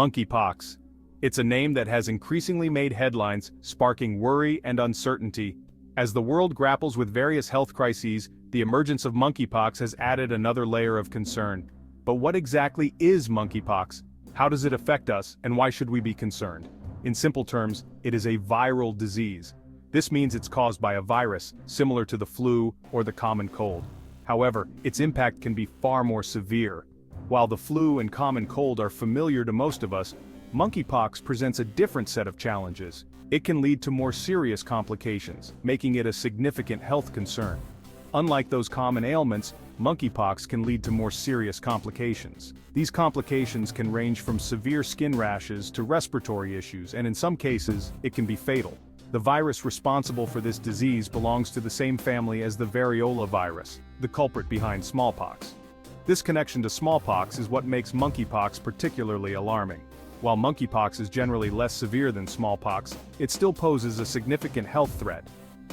Monkeypox. It's a name that has increasingly made headlines, sparking worry and uncertainty. As the world grapples with various health crises, the emergence of monkeypox has added another layer of concern. But what exactly is monkeypox? How does it affect us, and why should we be concerned? In simple terms, it is a viral disease. This means it's caused by a virus, similar to the flu or the common cold. However, its impact can be far more severe. While the flu and common cold are familiar to most of us, monkeypox presents a different set of challenges. It can lead to more serious complications, making it a significant health concern. Unlike those common ailments, monkeypox can lead to more serious complications. These complications can range from severe skin rashes to respiratory issues, and in some cases, it can be fatal. The virus responsible for this disease belongs to the same family as the variola virus, the culprit behind smallpox. This connection to smallpox is what makes monkeypox particularly alarming. While monkeypox is generally less severe than smallpox, it still poses a significant health threat.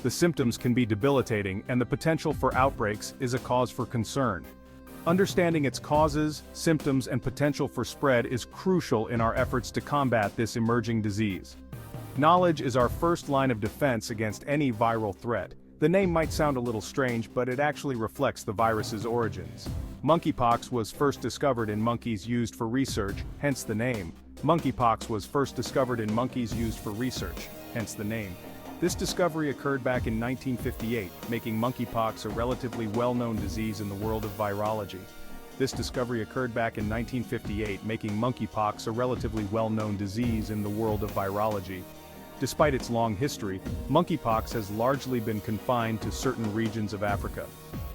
The symptoms can be debilitating, and the potential for outbreaks is a cause for concern. Understanding its causes, symptoms, and potential for spread is crucial in our efforts to combat this emerging disease. Knowledge is our first line of defense against any viral threat. The name might sound a little strange, but it actually reflects the virus's origins. Monkeypox was first discovered in monkeys used for research, hence the name. Monkeypox was first discovered in monkeys used for research, hence the name. This discovery occurred back in 1958, making monkeypox a relatively well-known disease in the world of virology. This discovery occurred back in 1958, making monkeypox a relatively well-known disease in the world of virology. Despite its long history, monkeypox has largely been confined to certain regions of Africa.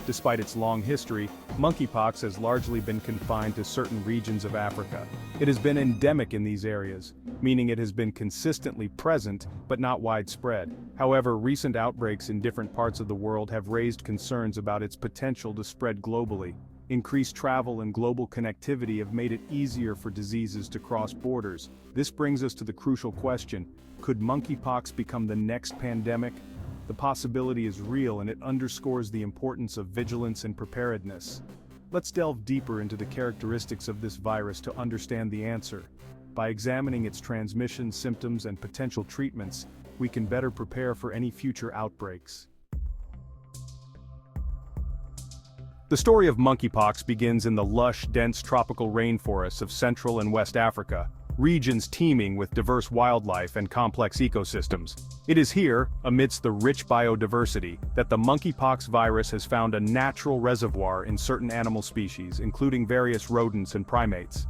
Despite its long history, monkeypox has largely been confined to certain regions of Africa. It has been endemic in these areas, meaning it has been consistently present, but not widespread. However, recent outbreaks in different parts of the world have raised concerns about its potential to spread globally. Increased travel and global connectivity have made it easier for diseases to cross borders. This brings us to the crucial question: could monkeypox become the next pandemic? The possibility is real, and it underscores the importance of vigilance and preparedness. Let's delve deeper into the characteristics of this virus to understand the answer. By examining its transmission, symptoms, and potential treatments, we can better prepare for any future outbreaks. The story of monkeypox begins in the lush, dense tropical rainforests of Central and West Africa, regions teeming with diverse wildlife and complex ecosystems. It is here, amidst the rich biodiversity, that the monkeypox virus has found a natural reservoir in certain animal species, including various rodents and primates.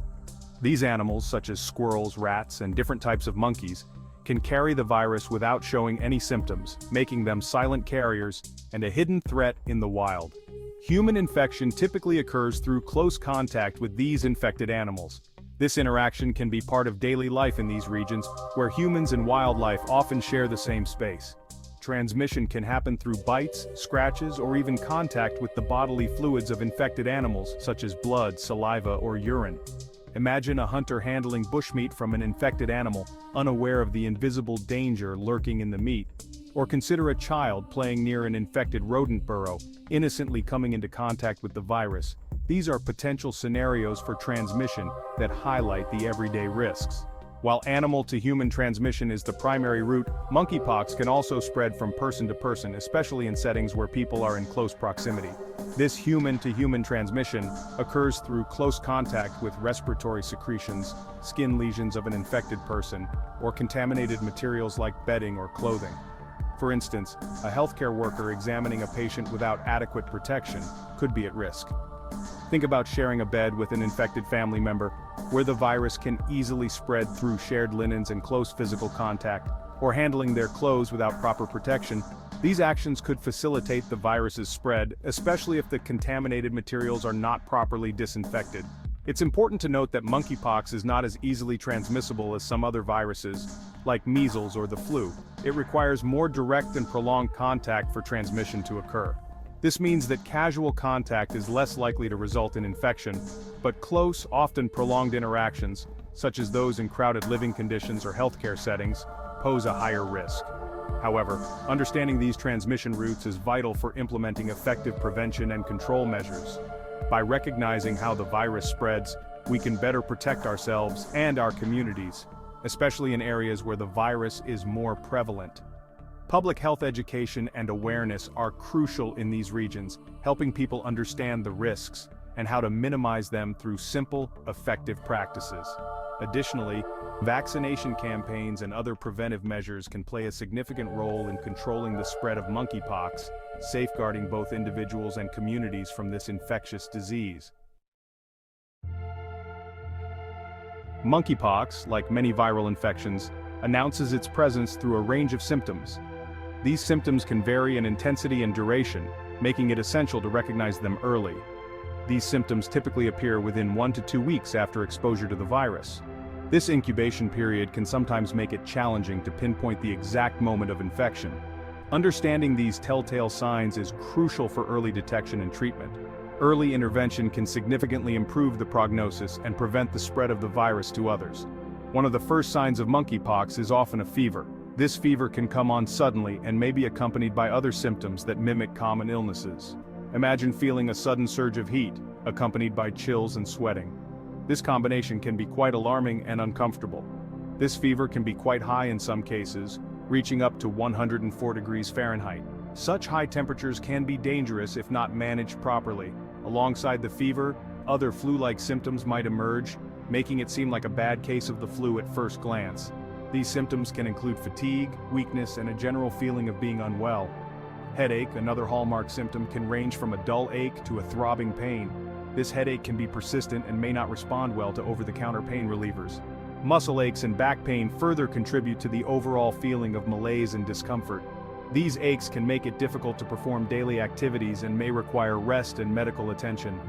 These animals, such as squirrels, rats, and different types of monkeys, can carry the virus without showing any symptoms, making them silent carriers and a hidden threat in the wild. Human infection typically occurs through close contact with these infected animals. This interaction can be part of daily life in these regions, where humans and wildlife often share the same space. Transmission can happen through bites, scratches, or even contact with the bodily fluids of infected animals, such as blood, saliva, or urine. Imagine a hunter handling bushmeat from an infected animal, unaware of the invisible danger lurking in the meat. Or consider a child playing near an infected rodent burrow, innocently coming into contact with the virus. These are potential scenarios for transmission that highlight the everyday risks. While animal-to-human transmission is the primary route, monkeypox can also spread from person to person, especially in settings where people are in close proximity. This human-to-human transmission occurs through close contact with respiratory secretions, skin lesions of an infected person, or contaminated materials like bedding or clothing. For instance, a healthcare worker examining a patient without adequate protection could be at risk. Think about sharing a bed with an infected family member, where the virus can easily spread through shared linens and close physical contact, or handling their clothes without proper protection. These actions could facilitate the virus's spread, especially if the contaminated materials are not properly disinfected. It's important to note that monkeypox is not as easily transmissible as some other viruses, like measles or the flu. It requires more direct and prolonged contact for transmission to occur. This means that casual contact is less likely to result in infection, but close, often prolonged interactions, such as those in crowded living conditions or healthcare settings, pose a higher risk. However, understanding these transmission routes is vital for implementing effective prevention and control measures. By recognizing how the virus spreads, we can better protect ourselves and our communities, especially in areas where the virus is more prevalent. Public health education and awareness are crucial in these regions, helping people understand the risks and how to minimize them through simple, effective practices. Additionally, vaccination campaigns and other preventive measures can play a significant role in controlling the spread of monkeypox, safeguarding both individuals and communities from this infectious disease. Monkeypox, like many viral infections, announces its presence through a range of symptoms. These symptoms can vary in intensity and duration, making it essential to recognize them early. These symptoms typically appear within 1 to 2 weeks after exposure to the virus. This incubation period can sometimes make it challenging to pinpoint the exact moment of infection. Understanding these telltale signs is crucial for early detection and treatment. Early intervention can significantly improve the prognosis and prevent the spread of the virus to others. One of the first signs of monkeypox is often a fever. This fever can come on suddenly and may be accompanied by other symptoms that mimic common illnesses. Imagine feeling a sudden surge of heat, accompanied by chills and sweating. This combination can be quite alarming and uncomfortable. This fever can be quite high in some cases, reaching up to 104 degrees Fahrenheit. Such high temperatures can be dangerous if not managed properly. Alongside the fever, other flu-like symptoms might emerge, making it seem like a bad case of the flu at first glance. These symptoms can include fatigue, weakness, and a general feeling of being unwell. Headache, another hallmark symptom, can range from a dull ache to a throbbing pain. This headache can be persistent and may not respond well to over-the-counter pain relievers. Muscle aches and back pain further contribute to the overall feeling of malaise and discomfort. These aches can make it difficult to perform daily activities and may require rest and medical attention.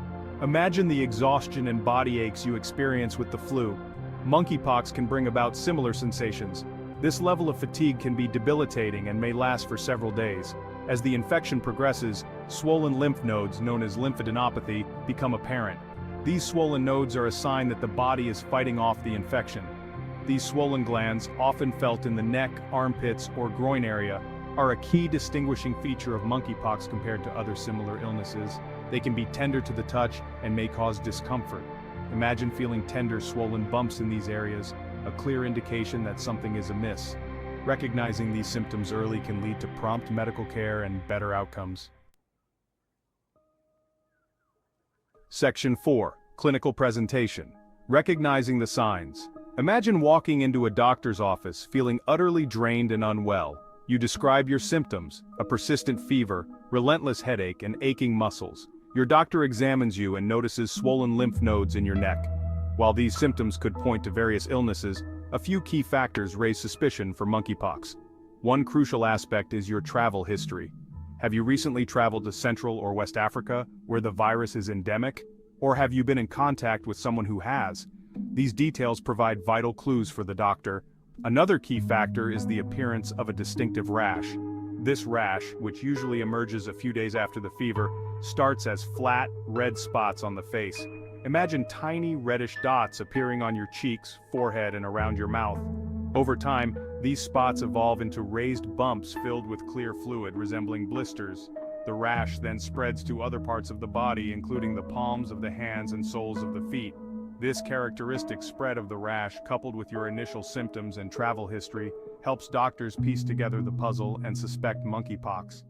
Imagine the exhaustion and body aches you experience with the flu. Monkeypox can bring about similar sensations. This level of fatigue can be debilitating and may last for several days. As the infection progresses, swollen lymph nodes, known as lymphadenopathy, become apparent. These swollen nodes are a sign that the body is fighting off the infection. These swollen glands, often felt in the neck, armpits, or groin area, are a key distinguishing feature of monkeypox compared to other similar illnesses. They can be tender to the touch and may cause discomfort. Imagine feeling tender, swollen bumps in these areas, a clear indication that something is amiss. Recognizing these symptoms early can lead to prompt medical care and better outcomes. Section 4. Clinical Presentation. Recognizing the signs. Imagine walking into a doctor's office feeling utterly drained and unwell. You describe your symptoms: a persistent fever, relentless headache, and aching muscles. Your doctor examines you and notices swollen lymph nodes in your neck. While these symptoms could point to various illnesses, a few key factors raise suspicion for monkeypox. One crucial aspect is your travel history. Have you recently traveled to Central or West Africa, where the virus is endemic? Or have you been in contact with someone who has? These details provide vital clues for the doctor. Another key factor is the appearance of a distinctive rash. This rash, which usually emerges a few days after the fever, starts as flat, red spots on the face. Imagine tiny reddish dots appearing on your cheeks, forehead, and around your mouth. Over time, these spots evolve into raised bumps filled with clear fluid resembling blisters. The rash then spreads to other parts of the body, including the palms of the hands and soles of the feet. This characteristic spread of the rash, coupled with your initial symptoms and travel history, helps doctors piece together the puzzle and suspect monkeypox.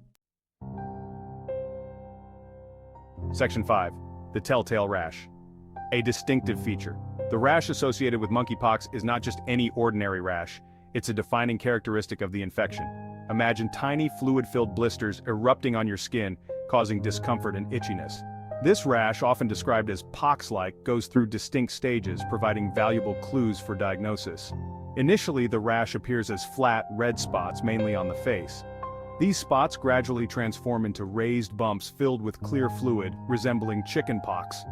Section 5. The Telltale Rash. A distinctive feature. The rash associated with monkeypox is not just any ordinary rash, it's a defining characteristic of the infection. Imagine tiny fluid-filled blisters erupting on your skin, causing discomfort and itchiness. This rash, often described as pox-like, goes through distinct stages, providing valuable clues for diagnosis. Initially, the rash appears as flat, red spots, mainly on the face. These spots gradually transform into raised bumps filled with clear fluid, resembling chickenpox.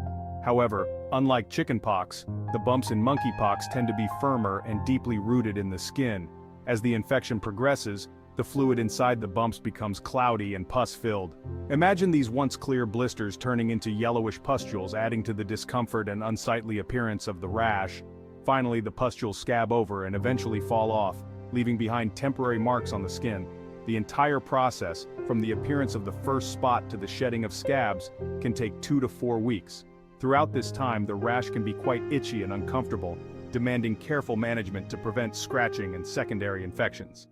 However, unlike chickenpox, the bumps in monkeypox tend to be firmer and deeply rooted in the skin. As the infection progresses, the fluid inside the bumps becomes cloudy and pus-filled. Imagine these once clear blisters turning into yellowish pustules, adding to the discomfort and unsightly appearance of the rash. Finally, the pustules scab over and eventually fall off, leaving behind temporary marks on the skin. The entire process, from the appearance of the first spot to the shedding of scabs, can take 2 to 4 weeks. Throughout this time, the rash can be quite itchy and uncomfortable, demanding careful management to prevent scratching and secondary infections.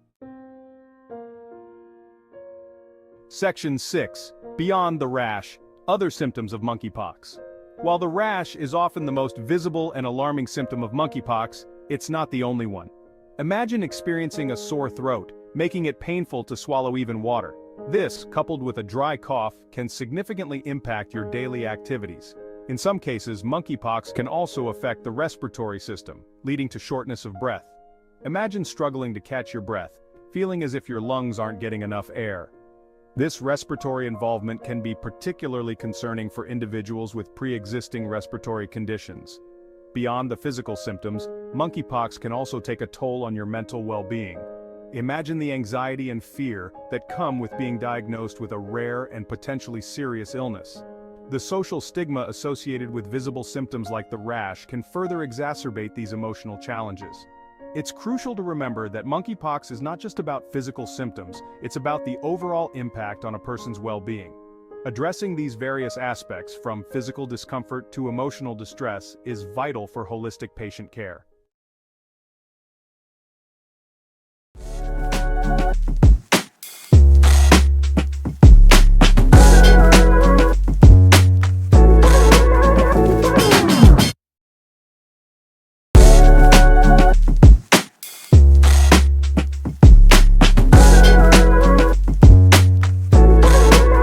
Section 6. Beyond the rash, other symptoms of monkeypox. While the rash is often the most visible and alarming symptom of monkeypox, it's not the only one. Imagine experiencing a sore throat, making it painful to swallow even water. This, coupled with a dry cough, can significantly impact your daily activities. In some cases, monkeypox can also affect the respiratory system, leading to shortness of breath. Imagine struggling to catch your breath, feeling as if your lungs aren't getting enough air. This respiratory involvement can be particularly concerning for individuals with pre-existing respiratory conditions. Beyond the physical symptoms, monkeypox can also take a toll on your mental well-being. Imagine the anxiety and fear that come with being diagnosed with a rare and potentially serious illness. The social stigma associated with visible symptoms like the rash can further exacerbate these emotional challenges. It's crucial to remember that monkeypox is not just about physical symptoms, it's about the overall impact on a person's well-being. Addressing these various aspects, from physical discomfort to emotional distress, is vital for holistic patient care.